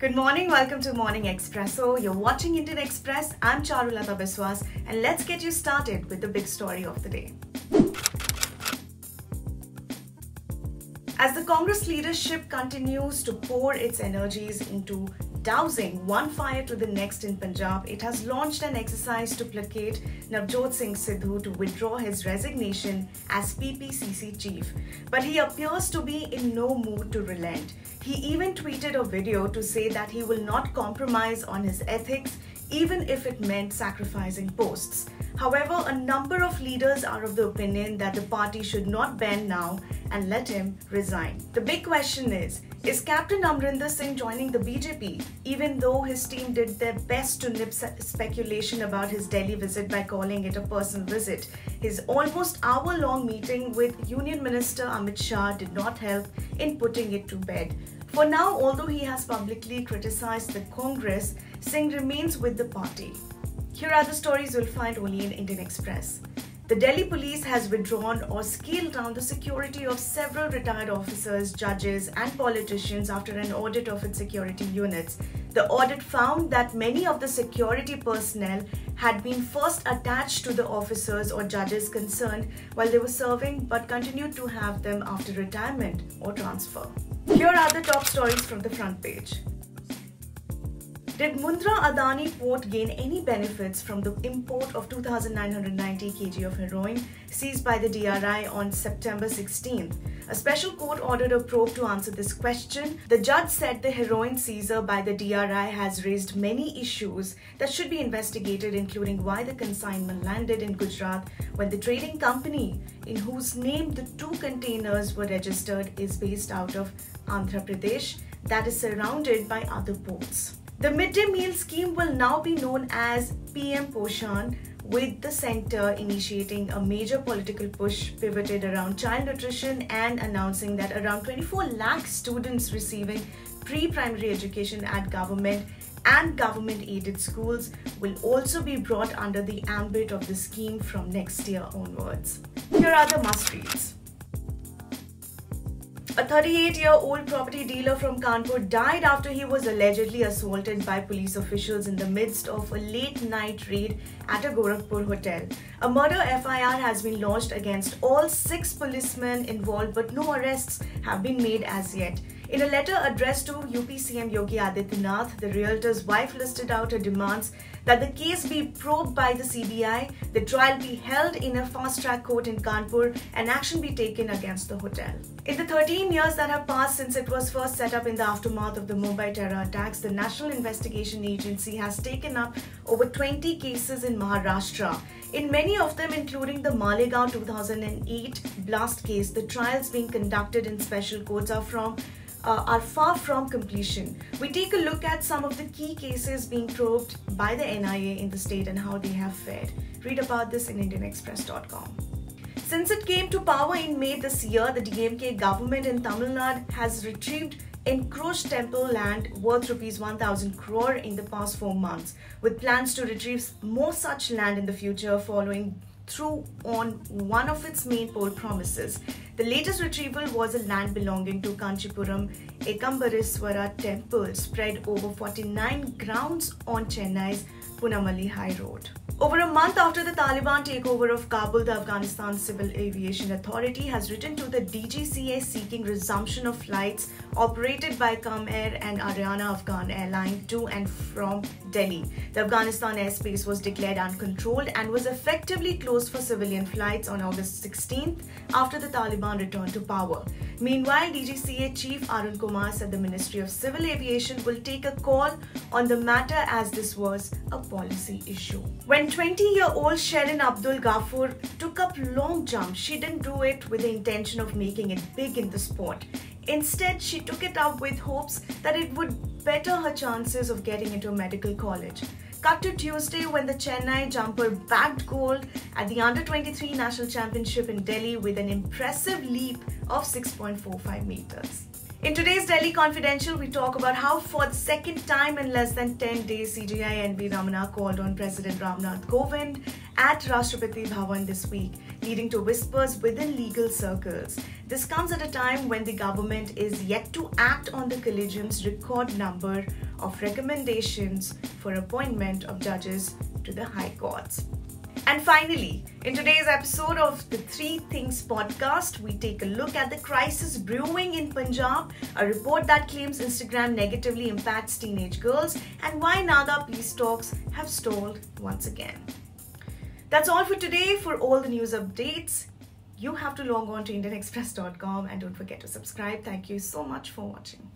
Good morning, welcome to Morning Expresso. You're watching Indian Express. I'm Charulata Biswas, and let's get you started with the big story of the day. As the Congress leadership continues to pour its energies into dousing one fire to the next in Punjab, it has launched an exercise to placate Navjot Singh Sidhu to withdraw his resignation as PPCC chief. But he appears to be in no mood to relent. He even tweeted a video to say that he will not compromise on his ethics, even if it meant sacrificing posts. However, a number of leaders are of the opinion that the party should not bend now and let him resign. The big question is Captain Amrinder Singh joining the BJP, even though his team did their best to nip speculation about his Delhi visit by calling it a personal visit? His almost hour-long meeting with Union Minister Amit Shah did not help in putting it to bed. For now, although he has publicly criticized the Congress, Singh remains with the party. Here are the stories you'll find only in Indian Express. The Delhi police has withdrawn or scaled down the security of several retired officers, judges and politicians after an audit of its security units. The audit found that many of the security personnel had been first attached to the officers or judges concerned while they were serving but continued to have them after retirement or transfer. Here are the top stories from the front page. Did Mundra Adani Port gain any benefits from the import of 2,990 kg of heroin seized by the DRI on September 16th? A special court ordered a probe to answer this question. The judge said the heroin seizure by the DRI has raised many issues that should be investigated, including why the consignment landed in Gujarat when the trading company in whose name the two containers were registered is based out of Andhra Pradesh, that is surrounded by other ports. The midday meal scheme will now be known as PM Poshan, with the centre initiating a major political push pivoted around child nutrition and announcing that around 24 lakh students receiving pre-primary education at government and government-aided schools will also be brought under the ambit of the scheme from next year onwards. Here are the must-reads. A 38-year-old property dealer from Kanpur died after he was allegedly assaulted by police officials in the midst of a late-night raid at a Gorakhpur hotel. A murder FIR has been lodged against all 6 policemen involved, but no arrests have been made as yet. In a letter addressed to UP CM Yogi Adityanath, the realtor's wife listed out her demands that the case be probed by the CBI, the trial be held in a fast-track court in Kanpur, and action be taken against the hotel. In the 13 years that have passed since it was first set up in the aftermath of the Mumbai terror attacks, the National Investigation Agency has taken up over 20 cases in Maharashtra. In many of them, including the Malegaon 2008 blast case, the trials being conducted in special courts are far from completion. We take a look at some of the key cases being probed by the NIA in the state and how they have fared. Read about this in IndianExpress.com. Since it came to power in May this year, the DMK government in Tamil Nadu has retrieved encroached temple land worth Rs 1,000 crore in the past 4 months, with plans to retrieve more such land in the future following through on one of its main poll promises. The latest retrieval was a land belonging to Kanchipuram Ekambareswara temple spread over 49 grounds on Chennai's Punamalli High Road. Over a month after the Taliban takeover of Kabul, the Afghanistan Civil Aviation Authority has written to the DGCA seeking resumption of flights operated by Comair and Ariana Afghan Airline to and from Delhi. The Afghanistan airspace was declared uncontrolled and was effectively closed for civilian flights on August 16th after the Taliban returned to power. Meanwhile, DGCA Chief Arun Kumar said the Ministry of Civil Aviation will take a call on the matter as this was a policy issue. When 20-year-old Sherin Abdul Ghaffur took up long jump, she didn't do it with the intention of making it big in the sport. Instead, she took it up with hopes that it would better her chances of getting into a medical college. Cut to Tuesday when the Chennai jumper bagged gold at the Under-23 National Championship in Delhi with an impressive leap of 6.45 meters. In today's Delhi Confidential, we talk about how for the second time in less than 10 days, CJI NV Ramana called on President Ramnath Kovind at Rashtrapati Bhavan this week, leading to whispers within legal circles. This comes at a time when the government is yet to act on the collegium's record number of recommendations for appointment of judges to the High Courts. And finally, in today's episode of the Three Things podcast, we take a look at the crisis brewing in Punjab, a report that claims Instagram negatively impacts teenage girls, and why Nada peace talks have stalled once again. That's all for today. For all the news updates, you have to log on to IndianExpress.com and don't forget to subscribe. Thank you so much for watching.